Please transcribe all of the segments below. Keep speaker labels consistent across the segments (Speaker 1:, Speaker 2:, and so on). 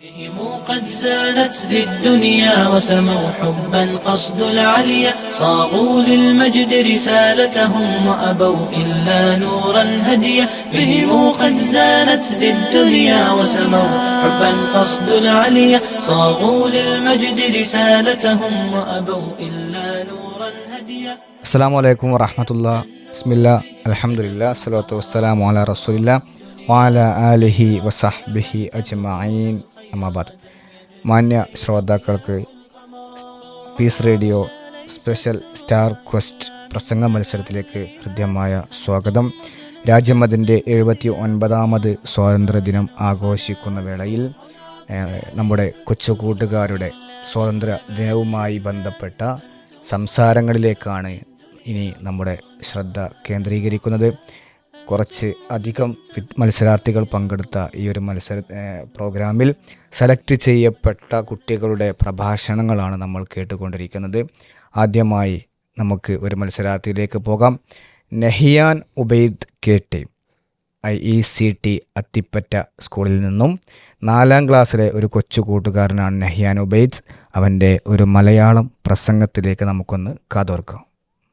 Speaker 1: بهم قد زانت ذي الدنيا وسموا حبا قصد العليا صاغوا للمجد رسالتهم وأبوا إلا نورا هديا بهم قد زانت ذي الدنيا وسموا حبا قصد العليا صاغوا للمجد رسالتهم وأبوا إلا نورا هديا.
Speaker 2: അസ്സലാമു അലൈക്കും വറഹ്മത്തുള്ളാഹി. ബിസ്മില്ലാഹ് അൽഹംദുലില്ലാഹ് സ്വല്ലല്ലാഹു വസ്സലാമു അലാ റസൂലില്ലാഹ് വഅലാ ആലിഹി വസഹ്ബിഹി അജ്മഈൻ. അമ്മാബാദ്. മാന്യ ശ്രോതാക്കൾക്ക് Peace Radio special star quest പ്രസംഗ മത്സരത്തിലേക്ക് ഹൃദ്യമായ സ്വാഗതം. രാജ്യം അതിൻ്റെ 79ാമത് സ്വാതന്ത്ര്യദിനം ആഘോഷിക്കുന്ന വേളയിൽ നമ്മുടെ കൊച്ചു കൂട്ടുകാരുടെ സ്വാതന്ത്ര്യ ദിനവുമായി ബന്ധപ്പെട്ട സംസാരങ്ങളിലേക്കാണ് ഇനി നമ്മുടെ ശ്രദ്ധ കേന്ദ്രീകരിക്കുന്നത്. കുറച്ച് അധികം മത്സരാർത്ഥികൾ പങ്കെടുത്ത ഈ ഒരു പ്രോഗ്രാമിൽ സെലക്ട് ചെയ്യപ്പെട്ട കുട്ടികളുടെ പ്രഭാഷണങ്ങളാണ് നമ്മൾ കേട്ടുകൊണ്ടിരിക്കുന്നത്. ആദ്യമായി നമുക്ക് ഒരു മത്സരാർത്ഥിയിലേക്ക് പോകാം. നഹിയാൻ ഉബൈദ് KT IECT അത്തിപ്പറ്റ സ്കൂളിൽ നിന്നും 4ാം ക്ലാസ്സിലെ ഒരു കൊച്ചു കൂട്ടുകാരനാണ് നഹിയാൻ ഉബൈദ്. അവൻ്റെ ഒരു മലയാളം പ്രസംഗത്തിലേക്ക് നമുക്കൊന്ന് കാതോർക്കാം.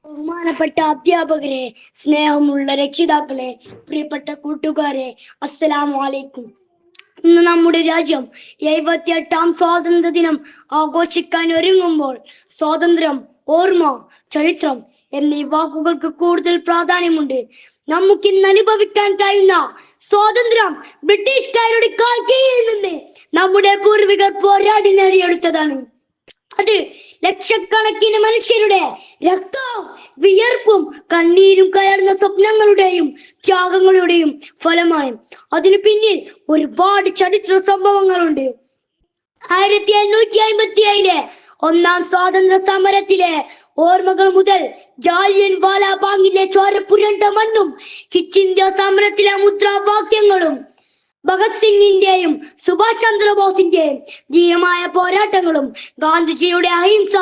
Speaker 3: ബഹുമാനപ്പെട്ട അധ്യാപകരെ, സ്നേഹമുള്ള രക്ഷിതാക്കളെ, പ്രിയപ്പെട്ട കൂട്ടുകാരെ, അസ്സലാമു അലൈക്കും. ഇന്ന് നമ്മുടെ രാജ്യം 78ാം സ്വാതന്ത്ര്യ ദിനം ആഘോഷിക്കാൻ ഒരുങ്ങുമ്പോൾ സ്വാതന്ത്ര്യം, ഓർമ്മ, ചരിത്രം എന്നീ വാക്കുകൾക്ക് കൂടുതൽ പ്രാധാന്യമുണ്ട്. നമുക്കിന്ന് അനുഭവിക്കാൻ കഴിയുന്ന സ്വാതന്ത്ര്യം ബ്രിട്ടീഷുകാരുടെ കാൽ കീഴിൽ നിന്ന് നമ്മുടെ പൂർവികർ പോരാടി നേടിയെടുത്തതാണ്. അത് ലക്ഷക്കണക്കിന് മനുഷ്യരുടെ രക്തവും വിയർപ്പും കണ്ണീരും കലർന്ന സ്വപ്നങ്ങളുടെയും ത്യാഗങ്ങളുടെയും ഫലമാണ്. അതിനു പിന്നിൽ ഒരുപാട് ചരിത്ര സംഭവങ്ങളുണ്ട്. 1857 ഒന്നാം സ്വാതന്ത്ര്യ സമരത്തിലെ ഓർമ്മകൾ മുതൽ ജാലിയൻ വാലാബാഗിലെ ചോരപ്പുരണ്ട മണ്ണും, ക്വിറ്റ് ഇന്ത്യ സമരത്തിലെ മുദ്രാവാക്യങ്ങളും, ഭഗത് സിംഗിന്റെയും സുഭാഷ് ചന്ദ്രബോസിന്റെയും ധീരമായ പോരാട്ടങ്ങളും, ഗാന്ധിജിയുടെ അഹിംസ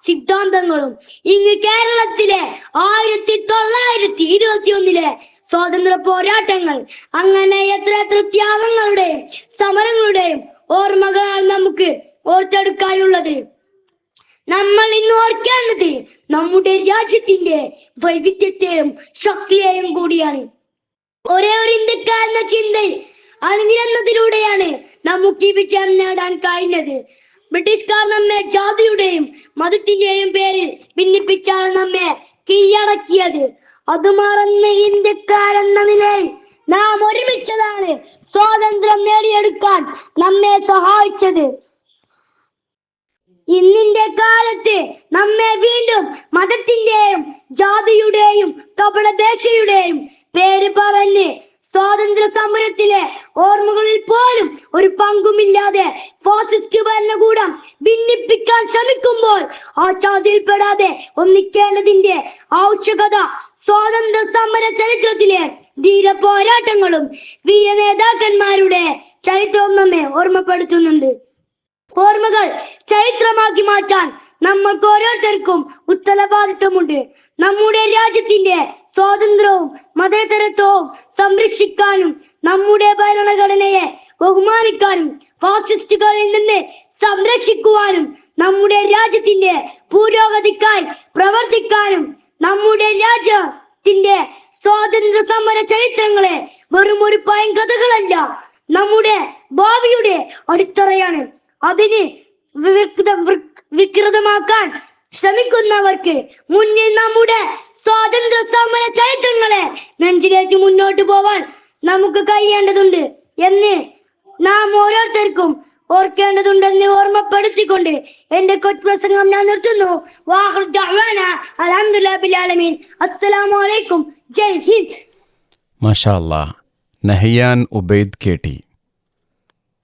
Speaker 3: സിദ്ധാന്തങ്ങളും, ഇങ്ങ് കേരളത്തിലെ 1921 സ്വാതന്ത്ര്യ പോരാട്ടങ്ങൾ, അങ്ങനെ എത്ര ത്യാഗങ്ങളുടെയും സമരങ്ങളുടെയും ഓർമ്മകളാണ് നമുക്ക് ഓർത്തെടുക്കാനുള്ളത്. നമ്മൾ ഇന്ന് ഓർക്കേണ്ടത് നമ്മുടെ രാജ്യത്തിന്റെ വൈവിധ്യത്തെയും ശക്തിയെയും കൂടിയാണ്. ഒരേ ഒരു ഇന്ത്യക്കാരെന്ന ചിന്തയിൽ അണിനിരന്നതിലൂടെയാണ് നമുക്ക് ഈ വിജയം നേടാൻ കഴിഞ്ഞത്. ബ്രിട്ടീഷുകാർ നമ്മെ ജാതിയുടെയും മതത്തിന്റെയും പേരിൽ ഭിന്നിപ്പിച്ചാണ് നമ്മെ കീഴടക്കിയത്. അത് മറന്ന് ഇന്ത്യക്കാരെന്ന നിലയിൽ നാം ഒരുമിച്ചതാണ് സ്വാതന്ത്ര്യം നേടിയെടുക്കാൻ നമ്മെ സഹായിച്ചത്. ഇന്നിന്റെ കാലത്ത് നമ്മെ വീണ്ടും മതത്തിന്റെയും ജാതിയുടെയും കപടദേശയുടെയും പേര് പറഞ്ഞ് സ്വാതന്ത്ര്യ സമരത്തിലെ ഓർമ്മകളിൽ പോലും ഒരു പങ്കുമില്ലാതെ ഫാസിസ്റ്റ് ഭരണകൂടം ഭിന്നിപ്പിക്കാൻ ശ്രമിക്കുമ്പോൾ ആ ചാതിൽപ്പെടാതെ ഒന്നിക്കേണ്ടതിന്റെ ആവശ്യകത സ്വാതന്ത്ര്യ സമര ചരിത്രത്തിലെ ധീര പോരാട്ടങ്ങളും വീര നേതാക്കന്മാരുടെ ചരിത്രവും നമ്മെ ഓർമ്മപ്പെടുത്തുന്നുണ്ട്. ഓർമ്മകൾ ചരിത്രമാക്കി മാറ്റാൻ നമ്മൾക്ക് ഓരോരുത്തർക്കും ഉത്തരവാദിത്വമുണ്ട്. നമ്മുടെ രാജ്യത്തിന്റെ സ്വാതന്ത്ര്യവും മതേതരത്വവും സംരക്ഷിക്കാനും നമ്മുടെ ഭരണഘടനയെ ബഹുമാനിക്കാനും ഫാസിസ്റ്റുകളിൽ നിന്ന് സംരക്ഷിക്കുവാനും നമ്മുടെ രാജ്യത്തിന്റെ പുരോഗതിക്കായി പ്രവർത്തിക്കാനും നമ്മുടെ രാജ്യത്തിന്റെ സ്വാതന്ത്ര്യ സമര ചരിത്രങ്ങളെ വെറും ഒരു പഴങ്കഥകളല്ല, നമ്മുടെ ഭാവിയുടെ അടിത്തറയാണ്. അതിന് വികൃതമാക്കാൻ ശ്രമിക്കുന്നവർക്ക് മുന്നിൽ നമ്മുടെ സ്വാതന്ത്ര്യ സമര ചരിത്രങ്ങളെ നെഞ്ചിലേറ്റ് മുന്നോട്ട് പോവാൻ നമുക്ക് കഴിയേണ്ടതുണ്ട് എന്ന് നാം ഓരോരുത്തർക്കും ഓർക്കേണ്ടതുണ്ടെന്ന് ഓർമ്മപ്പെടുത്തിക്കൊണ്ട് എന്റെ കൊച്ചുപ്രസംഗം ഞാൻ നിർത്തുന്നു. വാഹിർ ദഅ്വാന അൽഹംദുലില്ലാഹി റബ്ബിൽ ആലമീൻ. അസ്സലാമു അലൈക്കും. ജയ് ഹിന്ദ്.
Speaker 4: മാഷാ അല്ലാഹ്. നഹിയാൻ ഉബൈദ് KT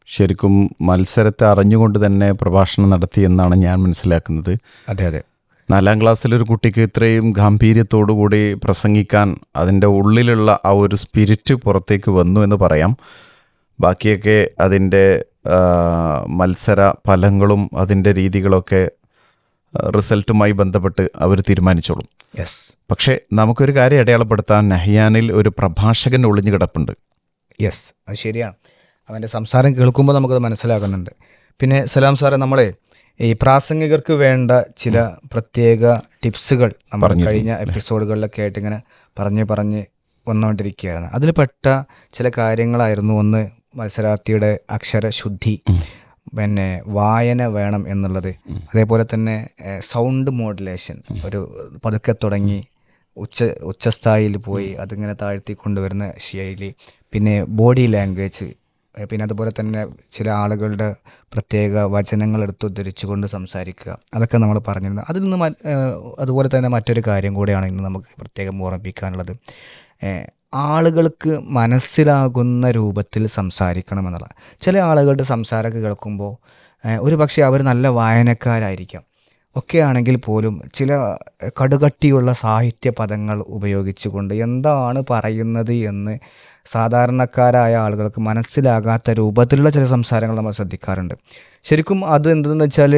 Speaker 4: ശരിക്കും മത്സരത്തെ അറിഞ്ഞുകൊണ്ട് തന്നെ പ്രഭാഷണം നടത്തിയെന്നാണ് ഞാൻ മനസ്സിലാക്കുന്നത്.
Speaker 2: അതെ അതെ.
Speaker 4: 4ാം ക്ലാസ്സിലൊരു കുട്ടിക്ക് ഇത്രയും ഗാംഭീര്യത്തോടുകൂടി പ്രസംഗിക്കാൻ അതിൻ്റെ ഉള്ളിലുള്ള ആ ഒരു സ്പിരിറ്റ് പുറത്തേക്ക് വന്നു എന്ന് പറയാം. ബാക്കിയൊക്കെ അതിൻ്റെ മത്സര ഫലങ്ങളും അതിൻ്റെ രീതികളൊക്കെ റിസൾട്ടുമായി ബന്ധപ്പെട്ട് അവർ തീരുമാനിച്ചോളും.
Speaker 2: യെസ്.
Speaker 4: പക്ഷേ നമുക്കൊരു കാര്യം അടയാളപ്പെടുത്താൻ, നഹിയാനിൽ ഒരു പ്രഭാഷകൻ ഒളിഞ്ഞു കിടപ്പുണ്ട്.
Speaker 2: യെസ്, അത് ശരിയാണ്. അവൻ്റെ സംസാരം കേൾക്കുമ്പോൾ നമുക്കത് മനസ്സിലാകുന്നുണ്ട്. പിന്നെ സലാം സാറെ, നമ്മളെ ഈ പ്രാസംഗികർക്ക് വേണ്ട ചില പ്രത്യേക ടിപ്സുകൾ നമ്മൾ കഴിഞ്ഞ എപ്പിസോഡുകളിലൊക്കെ ആയിട്ട് ഇങ്ങനെ പറഞ്ഞ് വന്നുകൊണ്ടിരിക്കുകയായിരുന്നു. അതിൽ പെട്ട ചില കാര്യങ്ങളായിരുന്നു, ഒന്ന് മത്സരാർത്ഥിയുടെ അക്ഷരശുദ്ധി, പിന്നെ വായന വേണം എന്നുള്ളത്, അതേപോലെ തന്നെ സൗണ്ട് മോഡുലേഷൻ, ഒരു പതുക്കെ തുടങ്ങി ഉച്ചസ്ഥായിയിൽ പോയി അതിങ്ങനെ താഴ്ത്തി കൊണ്ടുവരുന്ന ശൈലി, പിന്നെ ബോഡി ലാംഗ്വേജ്, പിന്നെ അതുപോലെ തന്നെ ചില ആളുകളുടെ പ്രത്യേക വചനങ്ങൾ എടുത്തുദ്ധരിച്ചുകൊണ്ട് സംസാരിക്കുക, അതൊക്കെ നമ്മൾ പറഞ്ഞിരുന്നു. അതിൽ നിന്ന് അതുപോലെ തന്നെ മറ്റൊരു കാര്യം കൂടെയാണ് ഇന്ന് നമുക്ക് പ്രത്യേകം ഓർമ്മിപ്പിക്കാനുള്ളത്. ആളുകൾക്ക് മനസ്സിലാകുന്ന രൂപത്തിൽ സംസാരിക്കണമെന്നുള്ളത്. ചില ആളുകളുടെ സംസാരമൊക്കെ കേൾക്കുമ്പോൾ ഒരു പക്ഷേ അവർ നല്ല വായനക്കാരായിരിക്കാം ഒക്കെ ആണെങ്കിൽ പോലും ചില കടുകട്ടിയുള്ള സാഹിത്യ പദങ്ങൾ ഉപയോഗിച്ചുകൊണ്ട് എന്താണ് പറയുന്നത് എന്ന് സാധാരണക്കാരായ ആളുകൾക്ക് മനസ്സിലാകാത്ത രൂപത്തിലുള്ള ചില സംസാരങ്ങൾ നമ്മൾ ശ്രദ്ധിക്കാറുണ്ട്. ശരിക്കും അത് എന്തെന്ന് വെച്ചാൽ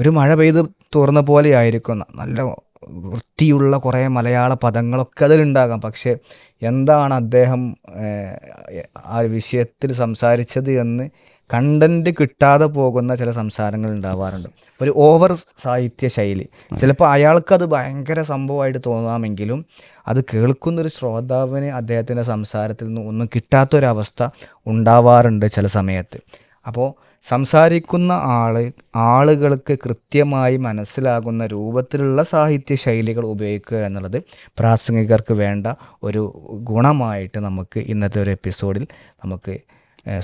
Speaker 2: ഒരു മഴ പെയ്ത് തോർന്ന പോലെ ആയിരിക്കും, നല്ല വൃത്തിയുള്ള കുറേ മലയാള പദങ്ങളൊക്കെ അതിലുണ്ടാകാം. പക്ഷേ എന്താണ് അദ്ദേഹം ആ വിഷയത്തിൽ സംസാരിച്ചത് എന്ന് കണ്ടന്റ് കിട്ടാതെ പോകുന്ന ചില സംസാരങ്ങൾ ഉണ്ടാവാറുണ്ട്. ഒരു ഓവർ സാഹിത്യ ശൈലി, ചിലപ്പോൾ അയാൾക്കത് ഭയങ്കര സംഭവമായിട്ട് തോന്നാമെങ്കിലും അത് കേൾക്കുന്നൊരു ശ്രോതാവിന് അദ്ദേഹത്തിൻ്റെ സംസാരത്തിൽ നിന്ന് ഒന്നും കിട്ടാത്തൊരവസ്ഥ ഉണ്ടാവാറുണ്ട് ചില സമയത്ത്. അപ്പോൾ സംസാരിക്കുന്ന ആളുകൾക്ക് കൃത്യമായി മനസ്സിലാകുന്ന രൂപത്തിലുള്ള സാഹിത്യ ശൈലികൾ ഉപയോഗിക്കുക എന്നുള്ളത് പ്രാസംഗികർക്ക് വേണ്ട ഒരു ഗുണമായിട്ട് നമുക്ക് ഇന്നത്തെ ഒരു എപ്പിസോഡിൽ നമുക്ക്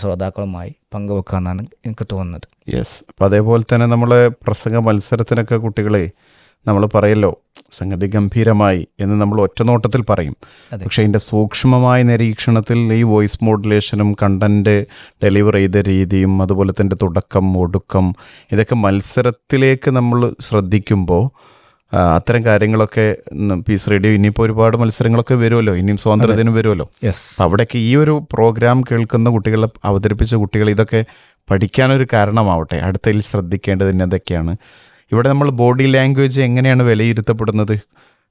Speaker 2: ശ്രോതാക്കളുമായി പങ്കുവെക്കാമെന്നാണ് എനിക്ക് തോന്നുന്നത്.
Speaker 4: യെസ്. അപ്പോൾ അതേപോലെ തന്നെ നമ്മളെ പ്രസംഗ മത്സരത്തിനൊക്കെ കുട്ടികളെ നമ്മൾ പറയല്ലോ സംഗതി ഗംഭീരമായി എന്ന് നമ്മൾ ഒറ്റനോട്ടത്തിൽ പറയും. പക്ഷേ അതിൻ്റെ സൂക്ഷ്മമായ നിരീക്ഷണത്തിൽ ഈ വോയിസ് മോഡുലേഷനും കണ്ടൻറ്റ് ഡെലിവർ ചെയ്ത രീതിയും അതുപോലെ തന്നെ തുടക്കം ഒടുക്കം ഇതൊക്കെ മത്സരത്തിലേക്ക് നമ്മൾ ശ്രദ്ധിക്കുമ്പോൾ അത്തരം കാര്യങ്ങളൊക്കെ പീസ് റേഡിയോ ഇനിയിപ്പോൾ ഒരുപാട് മത്സരങ്ങളൊക്കെ വരുമല്ലോ, ഇനിയും സ്വാതന്ത്ര്യദിനം വരുമല്ലോ. അവിടെയൊക്കെ ഈ ഒരു പ്രോഗ്രാം കേൾക്കുന്ന കുട്ടികളെ അവതരിപ്പിച്ച കുട്ടികൾ ഇതൊക്കെ പഠിക്കാനൊരു കാരണമാവട്ടെ. അടുത്തതിൽ ശ്രദ്ധിക്കേണ്ടത് എന്തൊക്കെയാണ്? ഇവിടെ നമ്മൾ ബോഡി ലാംഗ്വേജ് എങ്ങനെയാണ് വിലയിരുത്തപ്പെടുന്നത്?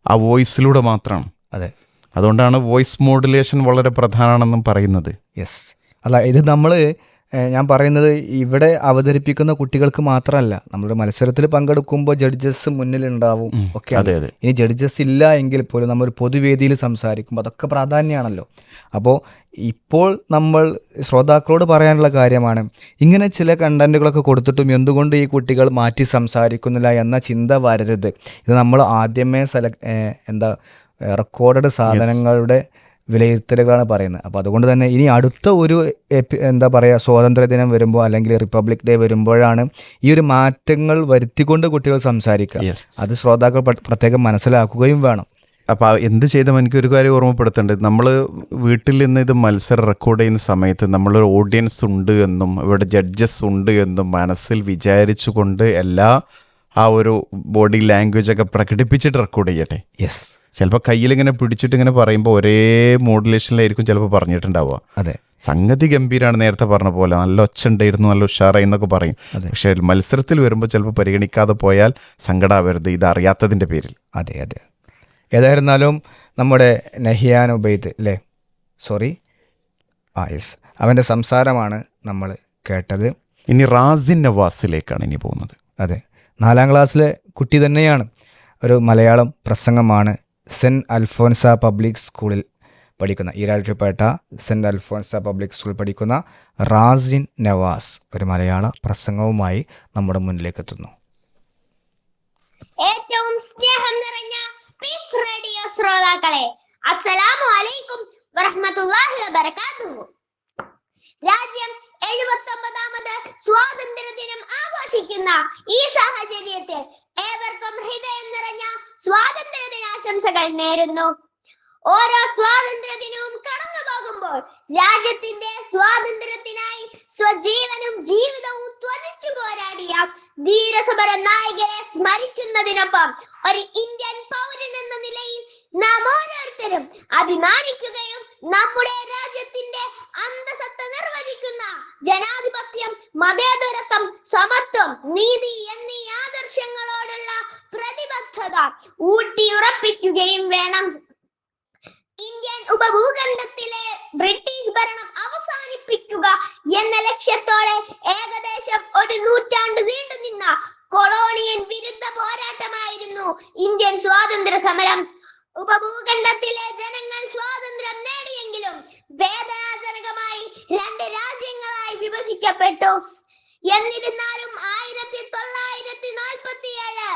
Speaker 4: ആ വോയിസിലൂടെ മാത്രമാണ്.
Speaker 2: അതെ,
Speaker 4: അതുകൊണ്ടാണ് വോയിസ് മോഡുലേഷൻ വളരെ പ്രധാനമാണെന്നും പറയുന്നത്.
Speaker 2: യെസ്. അല്ല, ഇത് നമ്മൾ ഞാൻ പറയുന്നത് ഇവിടെ അവതരിപ്പിക്കുന്ന കുട്ടികൾക്ക് മാത്രമല്ല, നമ്മുടെ മത്സരത്തിൽ പങ്കെടുക്കുമ്പോൾ ജഡ്ജസ് മുന്നിലുണ്ടാവും ഒക്കെ. ഇനി ജഡ്ജസ് ഇല്ല എങ്കിൽ പോലും നമ്മൾ പൊതുവേദിയിൽ സംസാരിക്കുമ്പോൾ അതൊക്കെ പ്രാധാന്യമാണല്ലോ. അപ്പോൾ ഇപ്പോൾ നമ്മൾ ശ്രോതാക്കളോട് പറയാനുള്ള കാര്യമാണ്, ഇങ്ങനെ ചില കണ്ടന്റുകളൊക്കെ കൊടുത്തിട്ടും എന്തുകൊണ്ട് ഈ കുട്ടികൾ മാറ്റി സംസാരിക്കുന്നില്ല എന്ന ചിന്ത വരരുത്. ഇത് നമ്മൾ ആദ്യമേ റെക്കോർഡഡ് സാധനങ്ങളുടെ വിലയിരുത്തലുകളാണ് പറയുന്നത്. അപ്പോൾ അതുകൊണ്ട് തന്നെ ഇനി അടുത്ത ഒരു സ്വാതന്ത്ര്യദിനം വരുമ്പോൾ അല്ലെങ്കിൽ റിപ്പബ്ലിക് ഡേ വരുമ്പോഴാണ് ഈ ഒരു മാറ്റങ്ങൾ വരുത്തിക്കൊണ്ട് കുട്ടികൾ സംസാരിക്കുക. അത് ശ്രോതാക്കൾ പ്രത്യേകം മനസ്സിലാക്കുകയും വേണം.
Speaker 4: അപ്പോൾ എന്ത് ചെയ്താൽ എനിക്കൊരു കാര്യം ഓർമ്മപ്പെടുത്തേണ്ടത്, നമ്മൾ വീട്ടിൽ നിന്ന് ഇത് മത്സരം റെക്കോർഡ് ചെയ്യുന്ന സമയത്ത് നമ്മളൊരു ഓഡിയൻസ് ഉണ്ട് എന്നും ഇവിടെ ജഡ്ജസ് ഉണ്ട് എന്നും മനസ്സിൽ വിചാരിച്ചുകൊണ്ട് ആ ഒരു ബോഡി ലാംഗ്വേജൊക്കെ പ്രകടിപ്പിച്ചിട്ട് റെക്കോർഡ് ചെയ്യട്ടെ.
Speaker 2: യെസ്.
Speaker 4: ചിലപ്പോൾ കയ്യിലിങ്ങനെ പിടിച്ചിട്ട് ഇങ്ങനെ പറയുമ്പോൾ ഒരേ മോഡുലേഷനിലായിരിക്കും ചിലപ്പോൾ പറഞ്ഞിട്ടുണ്ടാവുക.
Speaker 2: അതെ,
Speaker 4: സംഗതി ഗംഭീരമാണ്, നേരത്തെ പറഞ്ഞ പോലെ നല്ല ഒച്ച ഉണ്ടായിരുന്നു, നല്ല ഉഷാറായി എന്നൊക്കെ പറയും. പക്ഷേ മത്സരത്തിൽ വരുമ്പോൾ ചിലപ്പോൾ പരിഗണിക്കാതെ പോയാൽ സങ്കടമാവരുത്, ഇത് അറിയാത്തതിൻ്റെ പേരിൽ.
Speaker 2: അതെ അതെ. ഏതായിരുന്നാലും നമ്മുടെ നഹിയാൻ ഉബൈദ് യെസ്, അവൻ്റെ സംസാരമാണ് നമ്മൾ കേട്ടത്.
Speaker 4: ഇനി റാസിൻ നവാസിലേക്കാണ് ഇനി പോകുന്നത്.
Speaker 2: അതെ, 4ാം ക്ലാസ്സിലെ കുട്ടി തന്നെയാണ്. ഒരു മലയാളം പ്രസംഗമാണ് സെൻറ്റ് അൽഫോൻസ പബ്ലിക് സ്കൂളിൽ പഠിക്കുന്ന, ഈരാറ്റുപേട്ട സെൻറ്റ് അൽഫോൻസ പബ്ലിക് സ്കൂളിൽ പഠിക്കുന്ന റാസിൻ നവാസ് ഒരു മലയാള പ്രസംഗവുമായി നമ്മുടെ മുന്നിലേക്ക് എത്തുന്നു.
Speaker 5: ഏറ്റവും സ്നേഹം നിറഞ്ഞ പീസ് റേഡിയോ ശ്രോതാക്കളെ, അസ്സലാമു അലൈക്കും വറഹ്മത്തുള്ളാഹി വബറകാതുഹു. രാജ്യം 79ാമത് സ്വാതന്ത്ര്യ ദിനം ആഘോഷിക്കുന്ന ഈ സാഹചര്യത്തിൽ ഏവർക്കും ഹൃദയം നിറഞ്ഞ സ്വാതന്ത്ര്യ ദിനാശംസകൾ നേരുന്നു. ഓരോ സ്വാതന്ത്ര്യ ദിനവും കടന്നു പോകുമ്പോൾ രാജ്യത്തിന്റെ സ്വാതന്ത്ര്യത്തിനായി സ്വജീവനും ജീവിതവും ത്യജിച്ചു പോരാടിയ ധീരസമര നായകരെ സ്മരിക്കുന്നതിനൊപ്പം ഒരു ഇന്ത്യൻ പൗരൻ എന്ന നിലയിൽ നാം ഓരോരുത്തരും അഭിമാനിക്കുകയും നമ്മുടെ രാജ്യത്തിന്റെ അന്തസത്ത നിർവചിക്കുന്ന ജനാധിപത്യം, മതേതരത്വം, സമത്വം, നീതി എന്നീ ആദർശങ്ങളോടുള്ള പ്രതിബദ്ധത ഊട്ടിയുറപ്പിക്കുകയും വേണം. ഇന്ത്യൻ ഉപഭൂഖണ്ഡത്തിലെ ബ്രിട്ടീഷ് ഭരണം അവസാനിപ്പിക്കുക എന്ന ലക്ഷ്യത്തോടെ ഏകദേശം ഒരു നൂറ്റാണ്ട് നീണ്ടുനിന്ന കൊളോണിയൻ വിരുദ്ധ പോരാട്ടമായിരുന്നു ഇന്ത്യൻ സ്വാതന്ത്ര്യ സമരം. ഉപഭൂഖണ്ഡത്തിലെ ജനങ്ങൾ സ്വാതന്ത്ര്യം നേടിയെങ്കിലും വേദനാജനകമായി 2 രാജ്യങ്ങളായി വിഭജിക്കപ്പെട്ടു. എന്നിരുന്നാലും 1947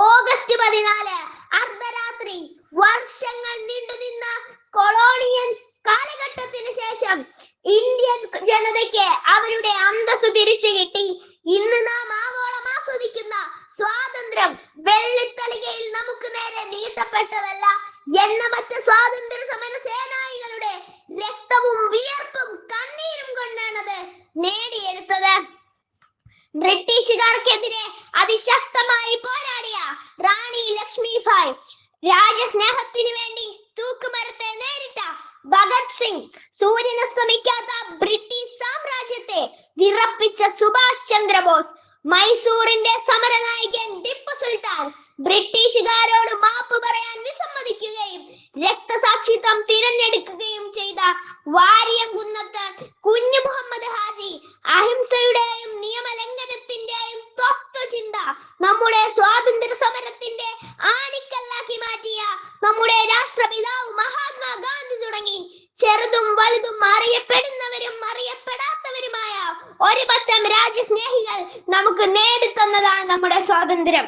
Speaker 5: ഓഗസ്റ്റ് 14 അർദ്ധരാത്രി വർഷങ്ങൾ നീണ്ടുനിന്ന കൊളോണിയൻ കാലഘട്ടത്തിന് ശേഷം ഇന്ത്യൻ ജനതയ്ക്ക് അവരുടെ അന്തസ്സു തിരിച്ചു കിട്ടി. ഇന്ന് നാം ആവോളം ആസ്വദിക്കുന്ന സ്വാതന്ത്ര്യം വെള്ളിത്തളികയിൽ നമുക്ക് നേരെ നീട്ടപ്പെട്ടതല്ല. എണ്ണമറ്റ സ്വാതന്ത്ര്യ സമര സേനാനികളുടെ രക്തവും വിയർപ്പും കണ്ണീരും കൊണ്ടാണത് നേടിയെടുത്തത്. ബ്രിട്ടീഷുകാർക്കെതിരെ അതിശക്തമായി പോരാടിയ റാണി ലക്ഷ്മിഭായ്, രാജ്യസ്നേഹത്തിന് വേണ്ടി തൂക്കുമരത്തെ നേരിട്ട ഭഗത് സിംഗ്, സൂര്യനസ്തമിക്കാത്ത ബ്രിട്ടീഷ് സാമ്രാജ്യത്തെ വിറപ്പിച്ച സുഭാഷ് ചന്ദ്രബോസ്, മൈസൂറിന്റെ സമരനായകൻ ടിപ്പു സുൽത്താൻ ബ്രിട്ടീഷുകാരോട് മാപ്പ് പറയാൻ വിസമ്മതിക്കുകയും രക്തസാക്ഷിത്വം തിരഞ്ഞെടുക്കുകയും ചെയ്ത വാരിയംകുന്നത്ത് കുഞ്ഞു മുഹമ്മദ് ഹാജി, അഹിംസയുടെയും നിയമലംഘനത്തിന്റെയും തത്വചിന്ത നമ്മുടെ സ്വാതന്ത്ര്യ സമരത്തിന്റെ ആണിക്കല്ലാക്കി മാറ്റിയ നമ്മുടെ രാഷ്ട്രപിതാവ് മഹാത്മാ ഗാന്ധി തുടങ്ങി ചെറുതും വലുതും അറിയപ്പെടുന്നവരും അറിയപ്പെടാത്തവരുമായ ഒരു പറ്റം രാജ്യസ്നേഹികൾ നമുക്ക് നേടിത്തന്നതാണ് നമ്മുടെ സ്വാതന്ത്ര്യം.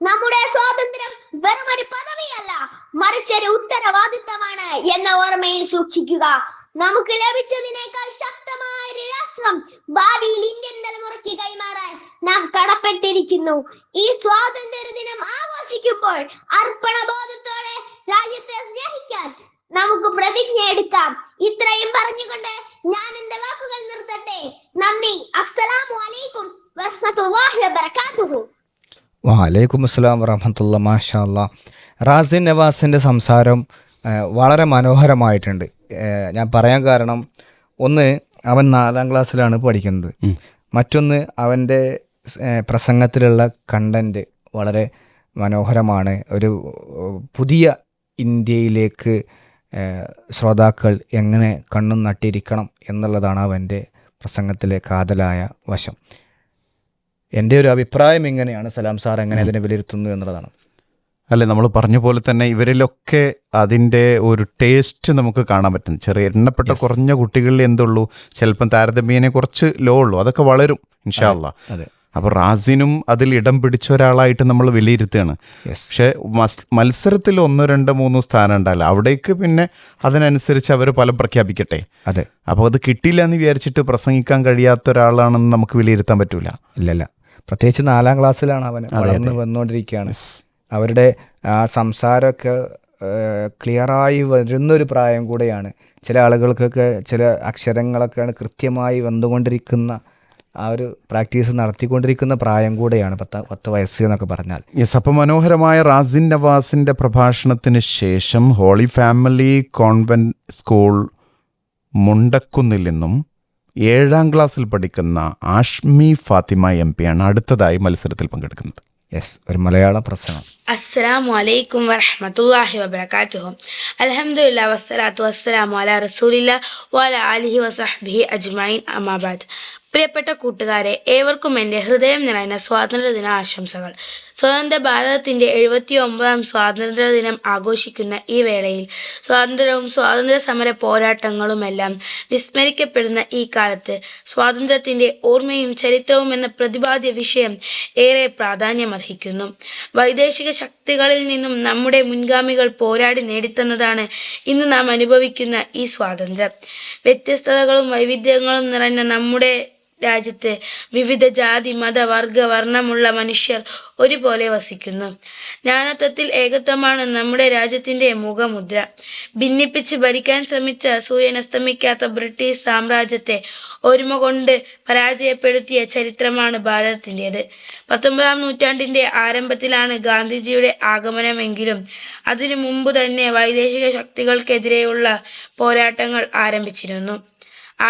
Speaker 5: നമ്മുടെ സ്വാതന്ത്ര്യം വെറുമൊരു പദവിയല്ല, മറിച്ചൊരു ഉത്തരവാദിത്തമാണ് എന്ന ഓർമ്മയിൽ സൂക്ഷിക്കുക. നമുക്ക് ലഭിച്ചതിനേക്കാൾ ശക്തമായ ഒരു രാഷ്ട്രം ഭാവിയിൽ ഇന്ത്യൻ തലമുറയ്ക്ക് കൈമാറാൻ നാം കടപ്പെട്ടിരിക്കുന്നു. ഈ സ്വാതന്ത്ര്യ ദിനം ആഘോഷിക്കുമ്പോൾ അർപ്പണബോധത്തോടെ രാജ്യത്തെ സ്നേഹിക്കാൻ നമുക്ക് പ്രതിജ്ഞ എടുക്കാം. ഇത്രയും പറഞ്ഞുകൊണ്ട് ഞാൻ എന്റെ വാക്കുകൾ നിർത്തട്ടെ. നന്ദി. അസ്സലാമു അലൈക്കും വറഹ്മത്തുള്ളാഹി വബറകാതുഹു.
Speaker 2: വലൈക്കും അസ്സലാം വറഹ്മത്തുള്ളാ. മാഷാ അല്ലാ. റാസിൻ നവാസിൻ്റെ സംസാരം വളരെ മനോഹരമായിട്ടുണ്ട്. ഞാൻ പറയാൻ കാരണം, ഒന്ന്, അവൻ 4ാം ക്ലാസ്സിലാണ് പഠിക്കുന്നത്. മറ്റൊന്ന്, അവൻ്റെ പ്രസംഗത്തിലുള്ള കണ്ടൻറ്റ് വളരെ മനോഹരമാണ്. ഒരു പുതിയ ഇന്ത്യയിലേക്ക് ശ്രോതാക്കൾ എങ്ങനെ കണ്ണും നട്ടിരിക്കണം എന്നുള്ളതാണ് അവൻ്റെ പ്രസംഗത്തിലെ കാതലായ വശം. എൻ്റെ ഒരു അഭിപ്രായം ഇങ്ങനെയാണ്. സലാം സാർ എങ്ങനെ അതിനെ വിലയിരുത്തുന്നു എന്നുള്ളതാണ്.
Speaker 4: അല്ലെ, നമ്മൾ പറഞ്ഞ പോലെ തന്നെ ഇവരിലൊക്കെ അതിൻ്റെ ഒരു ടേസ്റ്റ് നമുക്ക് കാണാൻ പറ്റും. ചെറിയ എണ്ണപ്പെട്ട കുറഞ്ഞ കുട്ടികളിൽ എന്തുള്ളൂ, ചിലപ്പം താരതമ്യേനെ കുറച്ച് ലോ ഉള്ളൂ, അതൊക്കെ വളരും ഇൻഷാ അല്ലാ.
Speaker 2: അതെ.
Speaker 4: അപ്പോൾ റാസിനും അതിൽ ഇടം പിടിച്ച ഒരാളായിട്ട് നമ്മൾ വിലയിരുത്തുകയാണ്. പക്ഷേ മത്സരത്തിൽ 1, 2, 3 സ്ഥാനം ഉണ്ടാവില്ല. അവിടേക്ക് പിന്നെ അതിനനുസരിച്ച് അവർ ഫലം പ്രഖ്യാപിക്കട്ടെ.
Speaker 2: അതെ.
Speaker 4: അപ്പോൾ അത് കിട്ടിയില്ല എന്ന് വിചാരിച്ചിട്ട് പ്രസംഗിക്കാൻ കഴിയാത്ത ഒരാളാണെന്ന് നമുക്ക് വിലയിരുത്താൻ പറ്റൂല.
Speaker 2: ഇല്ലല്ല, പ്രത്യേകിച്ച് 4ാം ക്ലാസ്സിലാണ് അവൻ വളർന്ന് വന്നുകൊണ്ടിരിക്കുകയാണ്. അവരുടെ ആ സംസാരമൊക്കെ ക്ലിയറായി വരുന്നൊരു പ്രായം കൂടെയാണ്. ചില ആളുകൾക്കൊക്കെ ചില അക്ഷരങ്ങളൊക്കെയാണ് കൃത്യമായി വന്നുകൊണ്ടിരിക്കുന്ന, ആ ഒരു പ്രാക്ടീസ് നടത്തിക്കൊണ്ടിരിക്കുന്ന പ്രായം കൂടെയാണ് 10 വയസ്സ് എന്നൊക്കെ പറഞ്ഞാൽ.
Speaker 4: യെസ്. അപ്പോൾ മനോഹരമായ റാസിൻ നവാസിൻ്റെ പ്രഭാഷണത്തിന് ശേഷം ഹോളി ഫാമിലി കോൺവെൻറ്റ് സ്കൂൾ മുണ്ടക്കുന്നിൽ നിന്നും 7ാം ക്ലാസ്സിൽ പഠിക്കുന്ന ആഷ്മി ഫാത്തിമ MP ആണ് അടുത്തതായി മത്സരത്തിൽ പങ്കെടുക്കുന്നത്.
Speaker 2: യെസ്, ഒരു മലയാള പ്രസംഗം.
Speaker 6: അസ്സലാമു അലൈക്കും വറഹ്മത്തുള്ളാഹി വബറകാതുഹു. അൽഹംദുലില്ലാ വസ്സലാത്തു വസ്സലാമു അലാ റസൂലില്ലാ വഅലാ ആലിഹി വസഹ്ബിഹി അജ്മഈൻ. അമ്മാ ബഅദ്. പ്രിയപ്പെട്ട കൂട്ടുകാരെ, ഏവർക്കും എൻ്റെ ഹൃദയം നിറഞ്ഞ സ്വാതന്ത്ര്യദിന ആശംസകൾ. സ്വതന്ത്ര ഭാരതത്തിൻ്റെ 79ാം സ്വാതന്ത്ര്യദിനം ആഘോഷിക്കുന്ന ഈ വേളയിൽ സ്വാതന്ത്ര്യവും സ്വാതന്ത്ര്യ സമര പോരാട്ടങ്ങളുമെല്ലാം വിസ്മരിക്കപ്പെടുന്ന ഈ കാലത്ത് സ്വാതന്ത്ര്യത്തിൻ്റെ ഓർമ്മയും ചരിത്രവും എന്ന പ്രതിപാദ്യ വിഷയം ഏറെ പ്രാധാന്യമർഹിക്കുന്നു. വൈദേശിക ശക്തികളിൽ നിന്നും നമ്മുടെ മുൻഗാമികൾ പോരാടി നേടിത്തന്നതാണ് ഇന്ന് നാം അനുഭവിക്കുന്ന ഈ സ്വാതന്ത്ര്യം. വ്യത്യസ്തതകളും വൈവിധ്യങ്ങളും നിറഞ്ഞ നമ്മുടെ രാജ്യത്ത് വിവിധ ജാതി, മത, വർഗ, വർണ്ണമുള്ള മനുഷ്യർ ഒരുപോലെ വസിക്കുന്നു. നാനാത്വത്തിൽ ഏകത്വമാണ് നമ്മുടെ രാജ്യത്തിൻ്റെ മുഖമുദ്ര. ഭിന്നിപ്പിച്ച് ഭരിക്കാൻ ശ്രമിച്ച സൂര്യനസ്തമിക്കാത്ത ബ്രിട്ടീഷ് സാമ്രാജ്യത്തെ ഒരുമ കൊണ്ട് പരാജയപ്പെടുത്തിയ ചരിത്രമാണ് ഭാരതത്തിൻ്റേത്. 19ാം നൂറ്റാണ്ടിൻ്റെ ആരംഭത്തിലാണ് ഗാന്ധിജിയുടെ ആഗമനമെങ്കിലും അതിനു മുമ്പ് തന്നെ വൈദേശിക ശക്തികൾക്കെതിരെയുള്ള പോരാട്ടങ്ങൾ ആരംഭിച്ചിരുന്നു.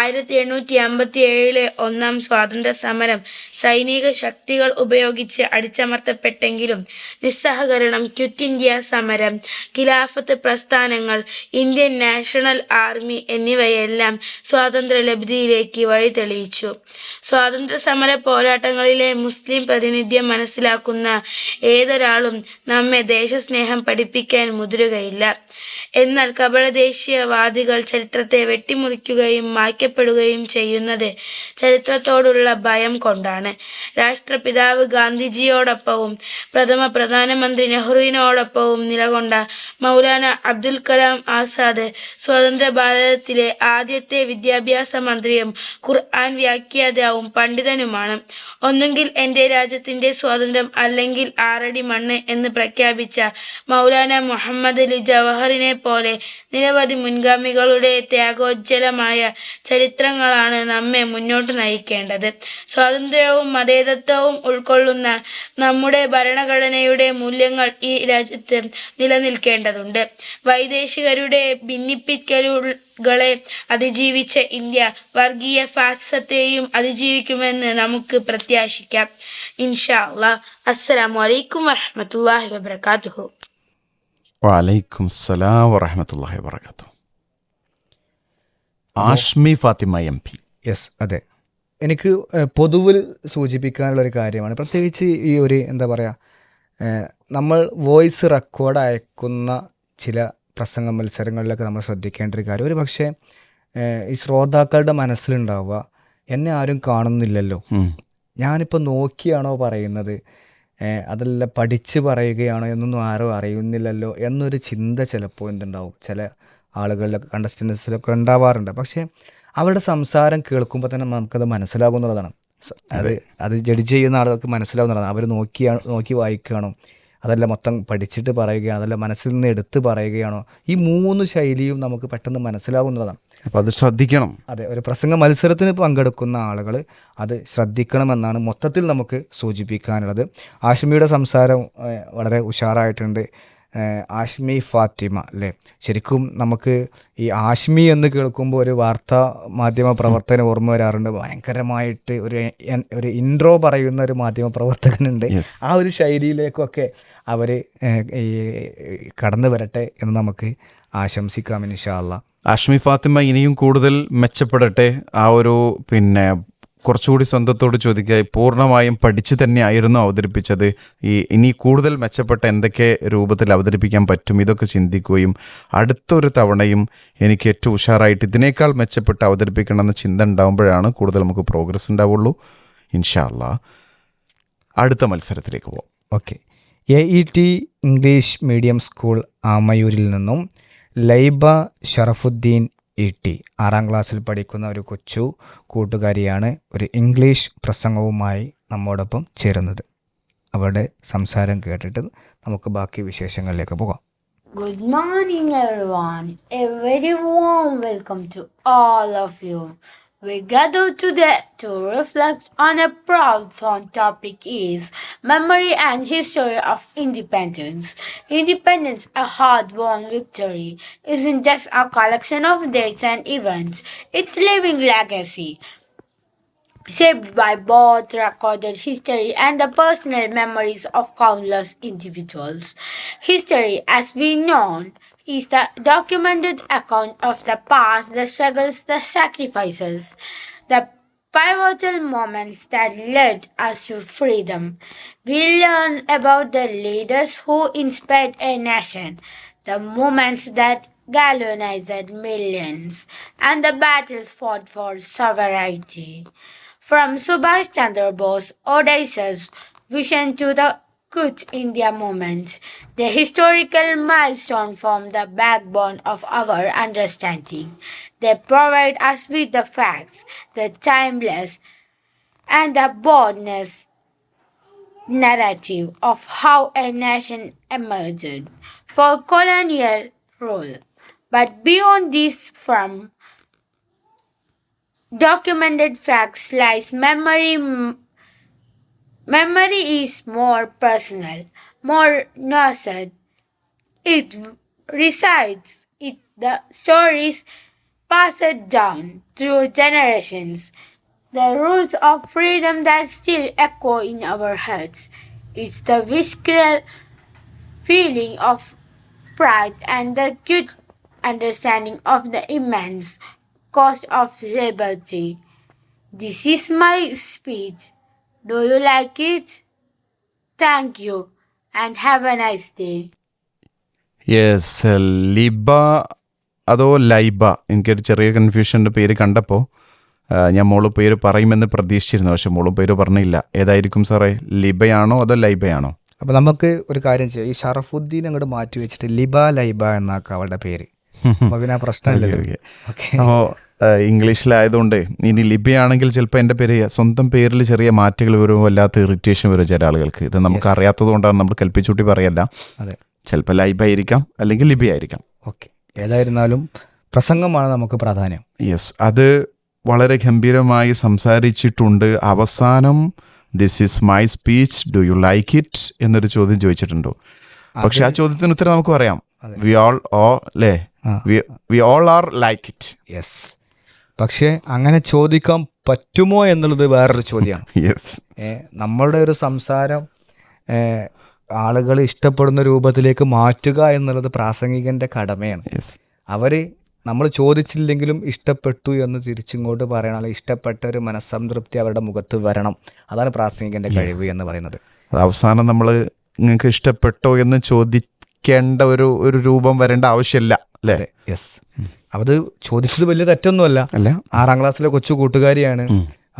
Speaker 6: 1857 ഒന്നാം സ്വാതന്ത്ര്യ സമരം സൈനിക ശക്തികൾ ഉപയോഗിച്ച് അടിച്ചമർത്തപ്പെട്ടെങ്കിലും നിസ്സഹകരണം, ക്വിറ്റ് ഇന്ത്യ സമരം, ഖിലാഫത്ത് പ്രസ്ഥാനങ്ങൾ, ഇന്ത്യൻ നാഷണൽ ആർമി എന്നിവയെല്ലാം സ്വാതന്ത്ര്യലബ്ധിയിലേക്ക് വഴി തെളിയിച്ചു. സ്വാതന്ത്ര്യ സമര പോരാട്ടങ്ങളിലെ മുസ്ലിം പ്രാതിനിധ്യം മനസ്സിലാക്കുന്ന ഏതൊരാളും നമ്മെ ദേശസ്നേഹം പഠിപ്പിക്കാൻ മുതിരുകയില്ല. എന്നാൽ കപടദേശീയവാദികൾ ചരിത്രത്തെ വെട്ടിമുറിക്കുകയും മായ്ക്കപ്പെടുകയും ചെയ്യുന്നത് ചരിത്രത്തോടുള്ള ഭയം കൊണ്ടാണ്. രാഷ്ട്രപിതാവ് ഗാന്ധിജിയോടൊപ്പവും പ്രഥമ പ്രധാനമന്ത്രി നെഹ്റുവിനോടൊപ്പവും നിലകൊണ്ട മൗലാന അബ്ദുൽ കലാം ആസാദ് സ്വതന്ത്ര ഭാരതത്തിലെ ആദ്യത്തെ വിദ്യാഭ്യാസ മന്ത്രിയും ഖുർആൻ വ്യാഖ്യാതാവും പണ്ഡിതനുമാണ്. ഒന്നുകിൽ എൻ്റെ രാജ്യത്തിൻ്റെ സ്വാതന്ത്ര്യം അല്ലെങ്കിൽ 6 അടി മണ്ണ് എന്ന് പ്രഖ്യാപിച്ച മൗലാന മുഹമ്മദ് അലി ജവഹറിനെ പോലെ നിരവധി മുൻഗാമികളുടെ ത്യാഗോജ്ജലമായ ചരിത്രങ്ങളാണ് നമ്മെ മുന്നോട്ട് നയിക്കേണ്ടത്. സ്വാതന്ത്ര്യവും മതേതരത്വവും ഉൾക്കൊള്ളുന്ന നമ്മുടെ ഭരണഘടനയുടെ മൂല്യങ്ങൾ ഈ രാജ്യത്ത് നിലനിൽക്കേണ്ടതുണ്ട്. വൈദേശികരുടെ ഭിന്നിപ്പിക്കലുകളെ അതിജീവിച്ച ഇന്ത്യ വർഗീയ ഫാസിസത്തെയും അതിജീവിക്കുമെന്ന് നമുക്ക് പ്രത്യാശിക്കാം. ഇൻഷാ അല്ലാഹ്. അസ്സലാമു അലൈക്കും വറഹ്മത്തുള്ളാഹി വബറകാതുഹു.
Speaker 4: വലൈക്കും സലാം വറഹമത്തല്ലാഹി വബറകാതുഹു. ആഷ്മി ഫാത്തിമ MP.
Speaker 2: യെസ്, അതെ. എനിക്ക് പൊതുവിൽ സൂചിപ്പിക്കാനുള്ളൊരു കാര്യമാണ്, പ്രത്യേകിച്ച് ഈ ഒരു എന്താ പറയുക, നമ്മൾ വോയിസ് റെക്കോർഡ് അയക്കുന്ന ചില പ്രസംഗ മത്സരങ്ങളിലൊക്കെ നമ്മൾ ശ്രദ്ധിക്കേണ്ട ഒരു കാര്യം, ഒരു പക്ഷേ ഈ ശ്രോതാക്കളുടെ മനസ്സിലുണ്ടാവുക, എന്നെ ആരും കാണുന്നില്ലല്ലോ, ഞാനിപ്പോൾ നോക്കിയാണോ പറയുന്നത്, അതല്ല പഠിച്ച് പറയുകയാണോ എന്നൊന്നും ആരോ അറിയുന്നില്ലല്ലോ എന്നൊരു ചിന്ത ചിലപ്പോൾ എന്തുണ്ടാവും ചില ആളുകളിലൊക്കെ, കണ്ടസ്റ്റൻസിലൊക്കെ ഉണ്ടാവാറുണ്ട്. പക്ഷേ അവരുടെ സംസാരം കേൾക്കുമ്പോൾ തന്നെ നമുക്കത് മനസ്സിലാകുന്നതാണ്. അത് ജഡ്ജ് ചെയ്യുന്ന ആളുകൾക്ക് മനസ്സിലാവുന്നതാണ്. അവർ നോക്കി വായിക്കുകയാണോ, അതല്ല മൊത്തം പഠിച്ചിട്ട് പറയുകയാണോ, അതല്ല മനസ്സിൽ നിന്ന് എടുത്ത് പറയുകയാണോ, ഈ 3 ശൈലിയും നമുക്ക് പെട്ടെന്ന് മനസ്സിലാകുന്നതാണ്.
Speaker 4: അപ്പോൾ അത് ശ്രദ്ധിക്കണം.
Speaker 2: അതെ, ഒരു പ്രസംഗ മത്സരത്തിന് പങ്കെടുക്കുന്ന ആളുകൾ അത് ശ്രദ്ധിക്കണമെന്നാണ് മൊത്തത്തിൽ നമുക്ക് സൂചിപ്പിക്കാനുള്ളത്. ആഷ്മിയുടെ സംസാരം വളരെ ഉഷാറായിട്ടുണ്ട്. ആഷ്മി ഫാത്തിമ അല്ലേ, ശരിക്കും നമുക്ക് ഈ ആഷ്മി എന്ന് കേൾക്കുമ്പോൾ ഒരു വാർത്താ മാധ്യമ പ്രവർത്തകന് ഓർമ്മ വരാറുണ്ട്. ഭയങ്കരമായിട്ട് ഒരു ഇൻട്രോ പറയുന്ന ഒരു മാധ്യമ പ്രവർത്തകനുണ്ട്. ആ ഒരു ശൈലിയിലേക്കൊക്കെ അവർ ഈ കടന്നു വരട്ടെ എന്ന് നമുക്ക് ആശംസിക്കാം ഇൻഷാ അല്ലാഹ്.
Speaker 4: ആഷ്മി ഫാത്തിമ ഇനിയും കൂടുതൽ മെച്ചപ്പെടട്ടെ. ആ ഒരു കുറച്ചുകൂടി സ്വന്തത്തോട് ചോദിക്കുക, പൂർണ്ണമായും പഠിച്ചു തന്നെയായിരുന്നു അവതരിപ്പിച്ചത്, ഇനി കൂടുതൽ മെച്ചപ്പെട്ട എന്തൊക്കെ രൂപത്തിൽ അവതരിപ്പിക്കാൻ പറ്റും ഇതൊക്കെ ചിന്തിക്കുകയും അടുത്തൊരു തവണയും എനിക്ക് ഏറ്റവും ഉഷാറായിട്ട് ഇതിനേക്കാൾ മെച്ചപ്പെട്ട് അവതരിപ്പിക്കണമെന്ന ചിന്ത ഉണ്ടാകുമ്പോഴാണ് കൂടുതൽ നമുക്ക് പ്രോഗ്രസ് ഉണ്ടാവുള്ളൂ. ഇൻഷാ അല്ലാഹ് അടുത്ത മത്സരത്തിലേക്ക് പോകാം.
Speaker 2: Okay. AET English medium school ആമയൂരിൽ നിന്നും ലൈബ ഷറഫുദ്ദീൻ ET 6ാം ക്ലാസ്സിൽ പഠിക്കുന്ന ഒരു കൊച്ചു കൂട്ടുകാരിയാണ് ഒരു ഇംഗ്ലീഷ് പ്രസംഗവുമായി നമ്മോടൊപ്പം ചേരുന്നത്. അവരുടെ സംസാരം കേട്ടിട്ട് നമുക്ക് ബാക്കി വിശേഷങ്ങളിലേക്ക് പോകാം.
Speaker 7: Good morning, everyone. A very warm welcome to all of you. We gather today to reflect on a proud fun topic is memory and history of independence. Independence, a hard-won victory, isn't just a collection of dates and events. It's living legacy, shaped by both recorded history and the personal memories of countless individuals. History, as we know, is the documented account of the past, the struggles, the sacrifices, the pivotal moments that led us to freedom. We learn about the leaders who inspired a nation, the moments that galvanized millions, and the battles fought for sovereignty. From Subhash Chandra Bose audacious vision to the Quit India movement, the historical milestones form the backbone of our understanding. They provide us with the facts, the timeless and the boldness narrative of how a nation emerged for colonial rule. But beyond this, from documented facts lies memory. Memory is more personal, more nuanced. It resides in the stories passed down through generations. The rules of freedom that still echo in our heads. It's the visceral feeling of pride and the acute understanding of the immense cost of liberty. This is my speech. Do you like it? Thank you and have a nice day.
Speaker 4: Yes, Liba അതോ ലൈബ, എനിക്കൊരു ചെറിയ കൺഫ്യൂഷൻ്റെ പേര് കണ്ടപ്പോൾ ഞാൻ മോള് പേര് പറയുമെന്ന് പ്രതീക്ഷിച്ചിരുന്നു, പക്ഷെ മോളും പേര് പറഞ്ഞില്ല. ഏതായിരിക്കും സാറേ, ലിബയാണോ അതോ ലൈബയാണോ?
Speaker 2: അപ്പോൾ നമുക്ക് ഒരു കാര്യം ചെയ്യാം, ഈ ഷറഫുദ്ദീൻ അങ്ങോട്ട് മാറ്റി വെച്ചിട്ട് ലിബ ലൈബ എന്നാക്കാം അവളുടെ പേര്. അപ്പോൾ പിന്നെ ആ പ്രശ്നമില്ല. ഓക്കെ,
Speaker 4: അപ്പോൾ ഇംഗ്ലീഷിലായതുകൊണ്ട് ഇനി ലിബയാണെങ്കിൽ ചിലപ്പോൾ എൻ്റെ പേര് സ്വന്തം പേരിൽ ചെറിയ മാറ്റങ്ങൾ വരും, വല്ലാത്ത ഇറിറ്റേഷൻ വരും ചില ആളുകൾക്ക്. ഇത് നമുക്ക് അറിയാത്തത് കൊണ്ടാണ് നമ്മൾ കൽപ്പിച്ചൂട്ടി പറയല്ല.
Speaker 2: അതെ,
Speaker 4: ചിലപ്പോൾ ലൈബ ആയിരിക്കാം അല്ലെങ്കിൽ ലിബി ആയിരിക്കാം.
Speaker 2: ഓക്കെ, ഏതായിരുന്നാലും പ്രസംഗമാണ് നമുക്ക് പ്രാധാന്യം.
Speaker 4: യെസ്, അത് വളരെ ഗംഭീരമായി സംസാരിച്ചിട്ടുണ്ട്. അവസാനം this is my speech, do you like it എന്നൊരു ചോദ്യം ചോദിച്ചിട്ടുണ്ടോ? പക്ഷെ ആ ചോദ്യത്തിന് ഉത്തരം നമുക്ക് പറയാം, വി ഓൾ അല്ലേ, we all are like it.
Speaker 2: Yes, പക്ഷേ അങ്ങനെ ചോദിക്കാൻ പറ്റുമോ എന്നുള്ളത് വേറൊരു ചോദ്യമാണ്.
Speaker 4: യെസ്,
Speaker 2: നമ്മളുടെ ഒരു സംസാരം ആളുകൾ ഇഷ്ടപ്പെടുന്ന രൂപത്തിലേക്ക് മാറ്റുക എന്നുള്ളത് പ്രാസംഗികൻ്റെ കടമയാണ്.
Speaker 4: യെസ്,
Speaker 2: അവർ നമ്മൾ ചോദിച്ചില്ലെങ്കിലും ഇഷ്ടപ്പെട്ടു എന്ന് തിരിച്ചിങ്ങോട്ട് പറയണം, അല്ലെങ്കിൽ ഇഷ്ടപ്പെട്ട ഒരു മനസ്സംതൃപ്തി അവരുടെ മുഖത്ത് വരണം. അതാണ് പ്രാസംഗികൻ്റെ കഴിവ് എന്ന് പറയുന്നത്.
Speaker 4: അവസാനം നമ്മൾ നിങ്ങൾക്ക് ഇഷ്ടപ്പെട്ടോ എന്ന് ചോദിക്കേണ്ട ഒരു രൂപം വരേണ്ട ആവശ്യമില്ല അല്ലേ?
Speaker 2: യെസ്, അത് ചോദിച്ചത് വലിയ തെറ്റൊന്നുമല്ല.
Speaker 4: അല്ല,
Speaker 2: 6ാം ക്ലാസ്സിലെ കൊച്ചു കൂട്ടുകാരിയാണ്.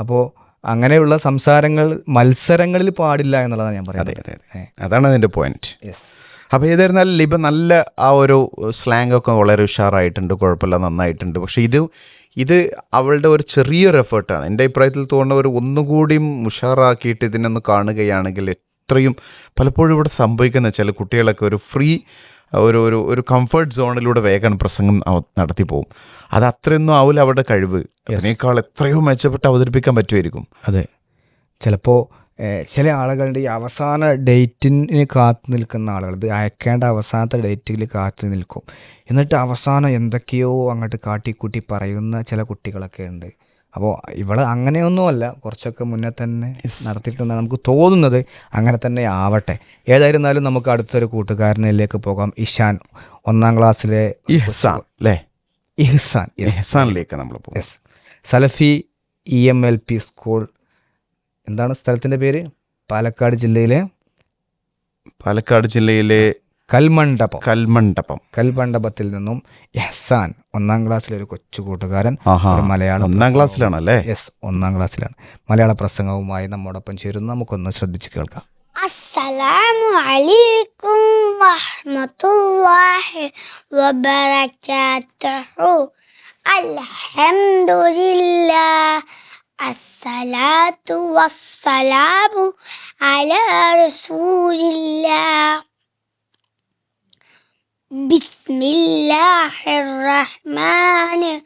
Speaker 2: അപ്പോൾ അങ്ങനെയുള്ള സംസാരങ്ങൾ മത്സരങ്ങളിൽ പാടില്ല എന്നുള്ളതാണ് ഞാൻ പറയുന്നത്.
Speaker 4: അതെ, അതാണ് അതിൻ്റെ പോയിന്റ്.
Speaker 2: യെസ്,
Speaker 4: അപ്പോൾ ഏതായിരുന്നാലും ലിബ നല്ല ആ ഒരു സ്ലാങ് ഒക്കെ വളരെ ഉഷാറായിട്ടുണ്ട്, കുഴപ്പമില്ല, നന്നായിട്ടുണ്ട്. പക്ഷേ ഇത് അവളുടെ ഒരു ചെറിയൊരു എഫേർട്ടാണ്. എൻ്റെ അഭിപ്രായത്തിൽ തോന്നുന്ന ഒരു ഒന്നുകൂടിയും ഉഷാറാക്കിയിട്ട് ഇതിനൊന്ന് കാണുകയാണെങ്കിൽ എത്രയും പലപ്പോഴും ഇവിടെ സംഭവിക്കുന്ന ചില കുട്ടികളൊക്കെ ഒരു ഫ്രീ ഒരു കംഫർട്ട് സോണിലൂടെ വേഗം പ്രസംഗം നടത്തി പോകും. അത് അത്രയൊന്നും ആവില്ല അവരുടെ കഴിവ്. അതിനേക്കാൾ എത്രയോ മെച്ചപ്പെട്ട് അവതരിപ്പിക്കാൻ പറ്റുമായിരിക്കും.
Speaker 2: അതെ, ചിലപ്പോൾ ചില ആളുകളുടെ ഈ അവസാന ഡേറ്റിന് കാത്തു നിൽക്കുന്ന ആളുകൾ, ഇത് അയക്കേണ്ട അവസാനത്തെ ഡേറ്റിൽ കാത്തു നിൽക്കും, എന്നിട്ട് അവസാനം എന്തൊക്കെയോ അങ്ങോട്ട് കാട്ടിക്കൂട്ടി പറയുന്ന ചില കുട്ടികളൊക്കെ ഉണ്ട്. അപ്പോൾ ഇവള് അങ്ങനെയൊന്നുമല്ല, കുറച്ചൊക്കെ മുന്നേ തന്നെ നടത്തിയിട്ടുണ്ട്. നമുക്ക് തോന്നുന്നത് അങ്ങനെ തന്നെ ആവട്ടെ. ഏതായിരുന്നാലും നമുക്ക് അടുത്തൊരു കൂട്ടുകാരനിലേക്ക് പോകാം. ഇഷാൻ, 1ാം ക്ലാസ്സിലെ
Speaker 4: ഇഹ്സാൻ അല്ലേ? ഇഹ്സാനിലേക്ക് നമ്മൾ പോകും.
Speaker 2: യെസ്, സലഫി EMLP സ്കൂൾ, എന്താണ് സ്ഥലത്തിൻ്റെ പേര്? പാലക്കാട് ജില്ലയിലെ കൽമണ്ഡപത്തിൽ നിന്നും ഇഹ്സാൻ, 1ാം ക്ലാസ്സിലെ ഒരു കൊച്ചു കൂട്ടുകാരൻ, മലയാളം
Speaker 4: 1ാം ക്ലാസ്സിലാണല്ലേ?
Speaker 2: യെസ്, 1ാം ക്ലാസ്സിലാണ്. മലയാള പ്രസംഗവുമായി നമ്മോടൊപ്പം ചേരുന്നു. നമുക്കൊന്ന് ശ്രദ്ധിച്ച് കേൾക്കാം.
Speaker 5: അസ്സലാമു അലൈക്കും വറഹ്മത്തുള്ളാഹി വബറകാതുഹു. അൽഹംദുലില്ലാഹ്, അസ്സലാത്തു വസ്സലാമു അലാ റസൂലില്ലാഹ്. ബിസ്മില്ലാഹിർ റഹ്മാനിർ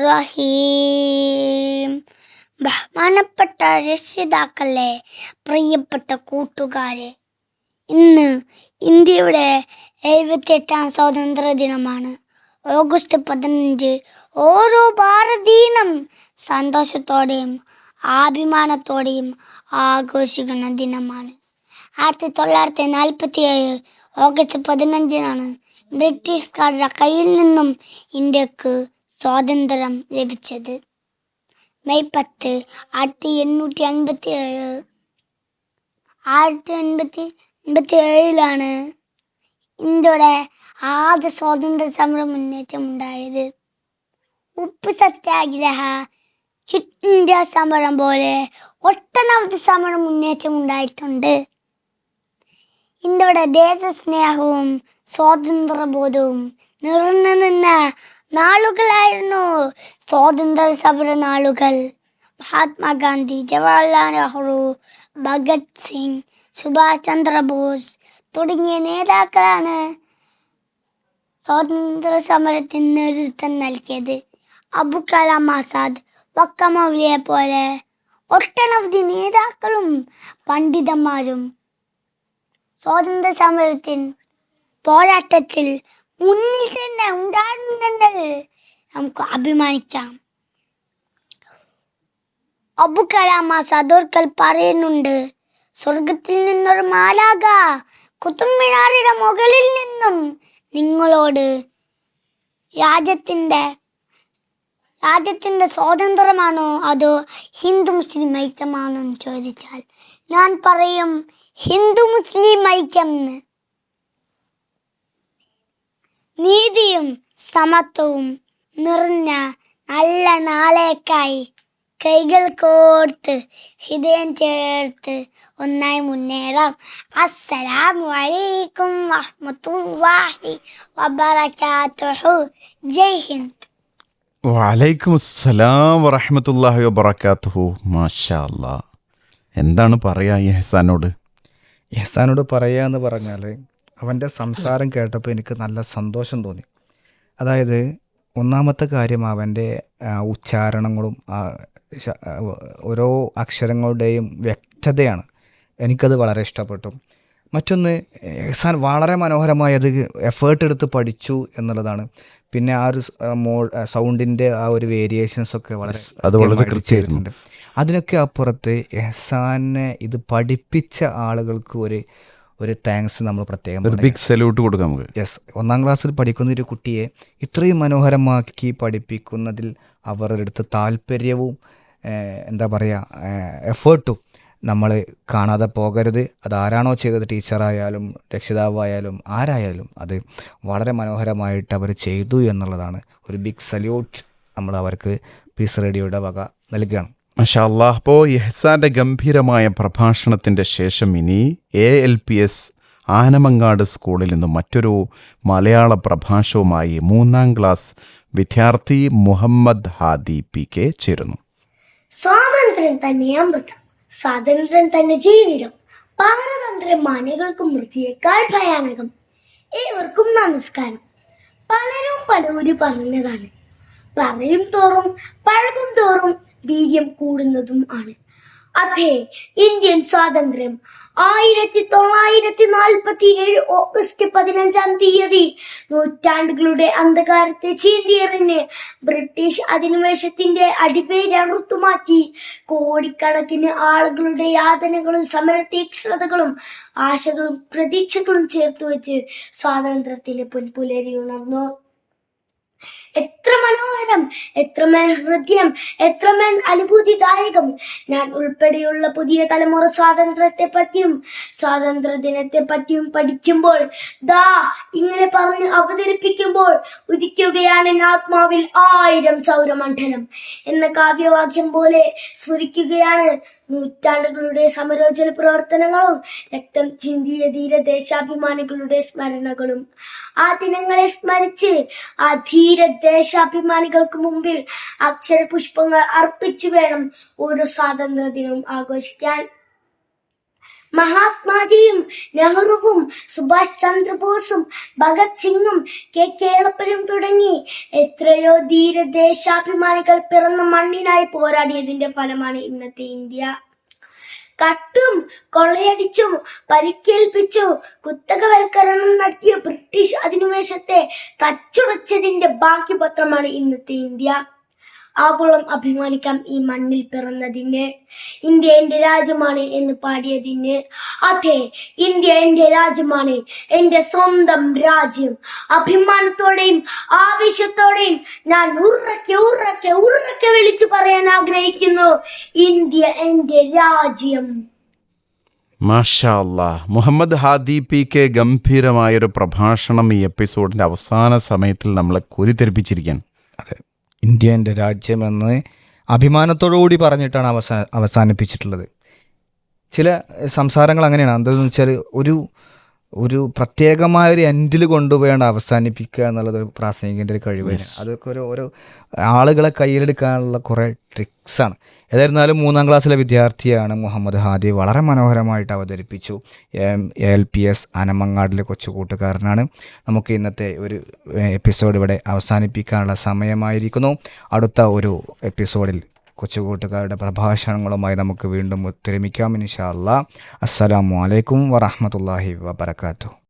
Speaker 5: റഹീം. ബഹുമാനപ്പെട്ട രക്ഷിതാക്കളെ, പ്രിയപ്പെട്ട കൂട്ടുകാരെ, ഇന്ന് ഇന്ത്യയുടെ 78ാം സ്വാതന്ത്ര്യ ദിനമാണ്. ഓഗസ്റ്റ് 15 ഓരോ ഭാരതീയനും സന്തോഷത്തോടെയും അഭിമാനത്തോടെയും ആഘോഷിക്കുന്ന ദിനമാണ്. 1947 ഓഗസ്റ്റ് 15 ബ്രിട്ടീഷുകാരുടെ കയ്യിൽ നിന്നും ഇന്ത്യക്ക് സ്വാതന്ത്ര്യം ലഭിച്ചത്. മെയ് 10 1887 ഇന്ത്യയുടെ ആദ്യ സ്വാതന്ത്ര്യ സമര മുന്നേറ്റം ഉണ്ടായത്. ഉപ്പ് സത്യാഗ്രഹ, ക്വിറ്റ് ഇന്ത്യ സമരം പോലെ ഒട്ടനവധി സമര മുന്നേറ്റം ഉണ്ടായിട്ടുണ്ട്. ഇന്ത്യയുടെ ദേശസ്നേഹവും സ്വാതന്ത്ര്യബോധവും നിറഞ്ഞു നിന്ന നാളുകളായിരുന്നു സ്വാതന്ത്ര്യ സമര നാളുകൾ. മഹാത്മാഗാന്ധി, ജവഹർലാൽ നെഹ്റു, ഭഗത് സിംഗ്, സുഭാഷ് ചന്ദ്രബോസ് തുടങ്ങിയ നേതാക്കളാണ് സ്വാതന്ത്ര്യ സമരത്തിന് നേതൃത്വം നൽകിയത്. അബുൽ കലാം ആസാദ്, വക്ക മൗലവിയെ പോലെ ഒട്ടനവധി നേതാക്കളും പണ്ഡിതന്മാരും സ്വാതന്ത്ര്യ സമരത്തിന് പോരാട്ടത്തിൽ മുന്നിൽ തന്നെ ഉണ്ടായിരുന്നുണ്ട് നമുക്ക് അഭിമാനിക്കാം. അബുൽ കലാം ആസാദ് ഒരിക്കൽ പറയുന്നുണ്ട്, സ്വർഗത്തിൽ നിന്നൊരു മാലാഖ കുതുബ് മിനാറിന്റെ മുകളിൽ നിന്നും നിങ്ങളോട് രാജ്യത്തിൻ്റെ സ്വാതന്ത്ര്യമാണോ അതോ ഹിന്ദു മുസ്ലിം ഐക്യമാണോ എന്ന് ചോദിച്ചാൽ ഞാൻ പറയും ഹിന്ദു മുസ്ലിം ഐക്യം എന്ന്. നീതിയും സമത്വവും നിറഞ്ഞ നല്ല നാളേക്കായി കൈകൾ കോർത്ത് ഹൃദയം ചേർത്ത് ഒന്നായി മുന്നേറാം. അസ്സലാമു അലൈക്കും വറഹ്മത്തുള്ളാഹി വബറകാതുഹു. ജയ് ഹിന്ദ്.
Speaker 4: വലൈക്കും അസ്സലാം വറഹ്മത്തുള്ളാഹി വബറകാതുഹു. മാഷാ അല്ലാ. എന്താണ് പറയുക ഈ ഹസാനോട്?
Speaker 2: ഇഹ്സാനോട് പറയുക എന്ന് പറഞ്ഞാൽ അവൻ്റെ സംസാരം കേട്ടപ്പോൾ എനിക്ക് നല്ല സന്തോഷം തോന്നി. അതായത് ഒന്നാമത്തെ കാര്യം അവൻ്റെ ഉച്ചാരണങ്ങളും ഓരോ അക്ഷരങ്ങളുടെയും വ്യക്തതയാണ്. എനിക്കത് വളരെ ഇഷ്ടപ്പെട്ടു. മറ്റൊന്ന്, ഇഹ്സാൻ വളരെ മനോഹരമായി അത് എഫേർട്ട് എടുത്ത് പഠിച്ചു എന്നുള്ളതാണ്. പിന്നെ ആ ഒരു സൗണ്ടിൻ്റെ ആ ഒരു വേരിയേഷൻസൊക്കെ വളരെ
Speaker 4: കൃത്യമായിട്ടുണ്ട്.
Speaker 2: അതിനൊക്കെ അപ്പുറത്ത് ഇഹ്സാനെ ഇത് പഠിപ്പിച്ച ആളുകൾക്ക് ഒരു താങ്ക്സ് നമ്മൾ പ്രത്യേകം
Speaker 4: ഒരു ബിഗ് സല്യൂട്ട് കൊടുക്കാം നമുക്ക്.
Speaker 2: യെസ്, 1ാം ക്ലാസ്സിൽ പഠിക്കുന്ന ഒരു കുട്ടിയെ ഇത്രയും മനോഹരമാക്കി പഠിപ്പിക്കുന്നതിൽ അവരുടെ അടുത്ത് താല്പര്യവും എന്താ പറയുക എഫേർട്ടും നമ്മൾ കാണാതെ പോകരുത്. അതാരാണോ ചെയ്തത്, ടീച്ചറായാലും രക്ഷിതാവായാലും ആരായാലും അത് വളരെ മനോഹരമായിട്ട് അവർ ചെയ്തു എന്നുള്ളതാണ്. ഒരു ബിഗ് സല്യൂട്ട് നമ്മൾ അവർക്ക് പീസ് റേഡിയോയുടെ വക നൽകുകയാണ്.
Speaker 4: മാഷാ അല്ലാഹ്. അപ്പോൾ ഇഹ്സാൻ്റെ ഗംഭീരമായ പ്രഭാഷണത്തിൻ്റെ ശേഷം ഇനി ALPS ആനമങ്ങാട് സ്കൂളിൽ നിന്നും മറ്റൊരു മലയാള പ്രഭാഷവുമായി 3ാം ക്ലാസ് വിദ്യാർത്ഥി മുഹമ്മദ് ഹാദി PK ചേരുന്നു.
Speaker 8: സ്വാതന്ത്ര്യം തന്നെ അമൃതം, സ്വാതന്ത്ര്യം തന്നെ ജീവിതം, പാരതന്ത്ര്യം മാന്യകൾക്കും മൃതിയേക്കാൾ ഭയാനകം. ഏവർക്കും നമസ്കാരം. പലരും പലവര് പറഞ്ഞതാണ്, പറയും തോറും പഴകും തോറും വീര്യം കൂടുന്നതും ആണ്. അതെ, ഇന്ത്യൻ സ്വാതന്ത്ര്യം 1947 ഓഗസ്റ്റ് 15-ാം തീയതി നൂറ്റാണ്ടുകളുടെ അന്ധകാരത്തെ ചീന്തിയെറിഞ്ഞ് ബ്രിട്ടീഷ് അധിനിവേശത്തിന്റെ അടിവേരറുത്തുമാറ്റി കോടിക്കണക്കിന് ആളുകളുടെ യാതനകളും സമരതീക്ഷ്ണതകളും ആശകളും പ്രതീക്ഷകളും ചേർത്തുവെച്ച് സ്വാതന്ത്ര്യത്തിന് പൊൻപുലരി ഉണർന്നു. എത്ര മനോഹരം, എത്രമേൽ ഹൃദ്യം, എത്രമേൽ അനുഭൂതിദായകം. ഞാൻ ഉൾപ്പെടെയുള്ള പുതിയ തലമുറ സ്വാതന്ത്ര്യത്തെ പറ്റിയും സ്വാതന്ത്ര്യ ദിനത്തെ പറ്റിയും പഠിക്കുമ്പോൾ ഇങ്ങനെ പറഞ്ഞ് അവതരിപ്പിക്കുമ്പോൾ ഉദിക്കുകയാണ് ആത്മാവിൽ 1000 സൗരമണ്ഡലം എന്ന കാവ്യവാക്യം പോലെ സ്ഫുരിക്കുകയാണ് നൂറ്റാണ്ടുകളുടെ സമരോജ്വല പ്രവർത്തനങ്ങളും രക്തം ചിന്തിയ ധീര ദേശാഭിമാനികളുടെ സ്മരണകളും. ആ ദിനങ്ങളെ സ്മരിച്ച് ആ ധീര ദേശാഭിമാനികൾക്ക് മുമ്പിൽ അക്ഷരപുഷ്പങ്ങൾ അർപ്പിച്ചു വേണം ഓരോ സ്വാതന്ത്ര്യ ദിനവും ആഘോഷിക്കാൻ. മഹാത്മാജിയും നെഹ്റുവും സുഭാഷ് ചന്ദ്രബോസും ഭഗത് സിംഗും കേളപ്പനും തുടങ്ങി എത്രയോ ധീര ദേശാഭിമാനികൾ പിറന്ന മണ്ണിനായി പോരാടിയതിന്റെ ഫലമാണ് ഇന്നത്തെ ഇന്ത്യ. കട്ടും കൊള്ളയടിച്ചും പരിക്കേൽപ്പിച്ചു കുത്തകവൽക്കരണം നടത്തിയ ബ്രിട്ടീഷ് അധിനിവേശത്തെ തച്ചുടച്ചതിന്റെ ബാക്കി പത്രമാണ് ഇന്നത്തെ ഇന്ത്യ. ആവോളം അഭിമാനിക്കാം ഈ മണ്ണിൽ പിറന്നതിന്, ഇന്ത്യ എന്റെ രാജ്യമാണ് എന്ന് പാടിയതിന്. അതെ, ഇന്ത്യ എന്റെ രാജ്യമാണ്, എന്റെ സ്വന്തം രാജ്യം. അഭിമാനത്തോടെയും ആവേശത്തോടെയും ഞാൻ ഉറക്കെ ഉറക്കെ ഉറക്കെ വിളിച്ചു പറയാൻ ആഗ്രഹിക്കുന്നു, ഇന്ത്യ എന്റെ രാജ്യം.
Speaker 4: മാഷാ അല്ലാഹ്. മുഹമ്മദ് ഹാദി PK ഗംഭീരമായൊരു പ്രഭാഷണം ഈ എപ്പിസോഡിൻ്റെ അവസാന സമയത്തിൽ നമ്മളെ കുരുതെരിപ്പിച്ചിരിക്കുകയാണ്.
Speaker 2: അതെ, ഇന്ത്യ എൻ്റെ രാജ്യമെന്ന് അഭിമാനത്തോടുകൂടി പറഞ്ഞിട്ടാണ് അവസാനിപ്പിച്ചിട്ടുള്ളത്. ചില സംസാരങ്ങൾ അങ്ങനെയാണ്. എന്താണെന്ന് വെച്ചാൽ ഒരു പ്രത്യേകമായൊരു എൻഡിൽ കൊണ്ടുപോയാണ്ട് അവസാനിപ്പിക്കുക എന്നുള്ളത് ഒരു പ്രാസംഗികൻ്റെ ഒരു കഴിവാണ്. അതൊക്കെ ഓരോ ആളുകളെ കയ്യിലെടുക്കാനുള്ള കുറേ ട്രിക്സാണ്. ഏതായിരുന്നാലും 3ാം ക്ലാസ്സിലെ വിദ്യാർത്ഥിയാണ് മുഹമ്മദ് ഹാദി. വളരെ മനോഹരമായിട്ട് അവതരിപ്പിച്ചു. ALPS ആനമങ്ങാടിലെ കൊച്ചു കൂട്ടുകാരനാണ്. നമുക്ക് ഇന്നത്തെ ഒരു എപ്പിസോഡ് ഇവിടെ അവസാനിപ്പിക്കാനുള്ള സമയമായിരിക്കുന്നു. അടുത്ത ഒരു എപ്പിസോഡിൽ കൊച്ചുകൂട്ടുകാരുടെ പ്രഭാഷണങ്ങളുമായി നമുക്ക് വീണ്ടും ഒത്തൊരുമിക്കാം ഇൻഷാ അല്ലാഹ്. അസ്സലാമു അലൈക്കും വറഹ്മത്തുള്ളാഹി വബറകാതുഹു.